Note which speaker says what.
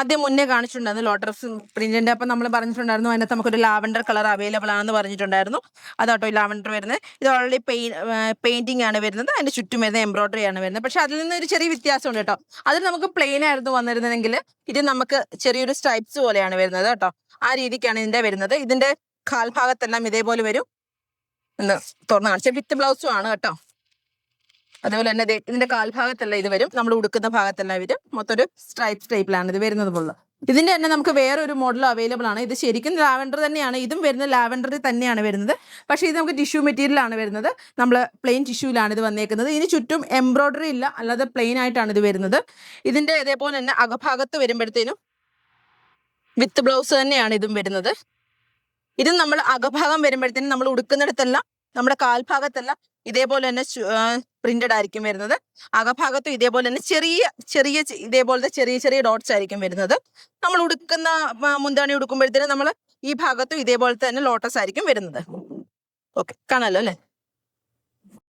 Speaker 1: ആദ്യം മുന്നേ കാണിച്ചിട്ടുണ്ടായിരുന്നു ലോട്ടസ് പ്രിന്റിന്റെ. അപ്പം നമ്മൾ പറഞ്ഞിട്ടുണ്ടായിരുന്നു അതിനകത്ത് നമുക്കൊരു ലാവൻഡർ കളർ അവൈലബിൾ ആണെന്ന് പറഞ്ഞിട്ടുണ്ടായിരുന്നു. അതാട്ടോ ഈ ലാവൻഡർ വരുന്നത്. ഇത് ഓൾറെഡി പെയിന്റിംഗ് ആണ് വരുന്നത്. അതിന്റെ ചുറ്റും വരുന്ന എംബ്രോയിഡറി ആണ് വരുന്നത്. പക്ഷെ അതിൽ നിന്ന് ഒരു ചെറിയ വ്യത്യാസമുണ്ട് കേട്ടോ. അതിൽ നമുക്ക് പ്ലെയിൻ ആയിരുന്നു വന്നിരുന്നതെങ്കിൽ ഇത് നമുക്ക് ചെറിയൊരു സ്ട്രൈപ്സ് പോലെയാണ് വരുന്നത് കേട്ടോ. ആ രീതിക്കാണ് ഇതിന്റെ വരുന്നത്. ഇതിന്റെ കാൽഭാഗത്തെല്ലാം ഇതേപോലെ വരും. എന്ന് തുറന്ന് കാണിച്ച വിത്ത് ബ്ലൗസും ആണ് കേട്ടോ. അതേപോലെ തന്നെ ഇതിന്റെ കാൽഭാഗത്തെല്ലാം ഇത് വരും. നമ്മൾ ഉടുക്കുന്ന ഭാഗത്തെല്ലാം വരും. മൊത്തം ഒരു സ്ട്രൈപ്പ് ടൈപ്പിലാണ് ഇത് വരുന്നത് പോലുള്ള. ഇതിന്റെ തന്നെ നമുക്ക് വേറൊരു മോഡൽ അവൈലബിൾ ആണ്. ഇത് ശരിക്കും ലാവൻഡർ തന്നെയാണ്. ഇതും വരുന്നത് ലാവൻഡറിൽ തന്നെയാണ് വരുന്നത്. പക്ഷേ ഇത് നമുക്ക് ടിഷ്യൂ മെറ്റീരിയൽ ആണ് വരുന്നത്. നമ്മൾ പ്ലെയിൻ ടിഷ്യൂലാണ് ഇത് വന്നേക്കുന്നത്. ഇതിന് ചുറ്റും എംബ്രോയിഡറി ഇല്ല, അല്ലാതെ പ്ലെയിൻ ആയിട്ടാണ് ഇത് വരുന്നത്. ഇതിന്റെ ഇതേപോലെ തന്നെ അകഭാഗത്ത് വരുമ്പോഴത്തേനും വിത്ത് ബ്ലൗസ് തന്നെയാണ് ഇതും വരുന്നത്. ഇത് നമ്മൾ അകഭാഗം വരുമ്പോഴത്തേനും നമ്മൾ ഉടുക്കുന്നിടത്തെല്ലാം നമ്മുടെ കാൽഭാഗത്തെല്ലാം ഇതേപോലെ തന്നെ പ്രിന്റഡ് ആയിരിക്കും വരുന്നത്. അകഭാഗത്തും ഇതേപോലെ തന്നെ ചെറിയ ചെറിയ ഇതേപോലത്തെ ചെറിയ ചെറിയ ഡോട്ട്സ് ആയിരിക്കും വരുന്നത്. നമ്മൾ ഉടുക്കുന്ന മുന്താണി ഉടുക്കുമ്പോഴത്തേനും നമ്മൾ ഈ ഭാഗത്തും ഇതേപോലത്തെ തന്നെ ലോട്ടസ് ആയിരിക്കും വരുന്നത്. ഓക്കെ, കാണാമല്ലോ അല്ലേ?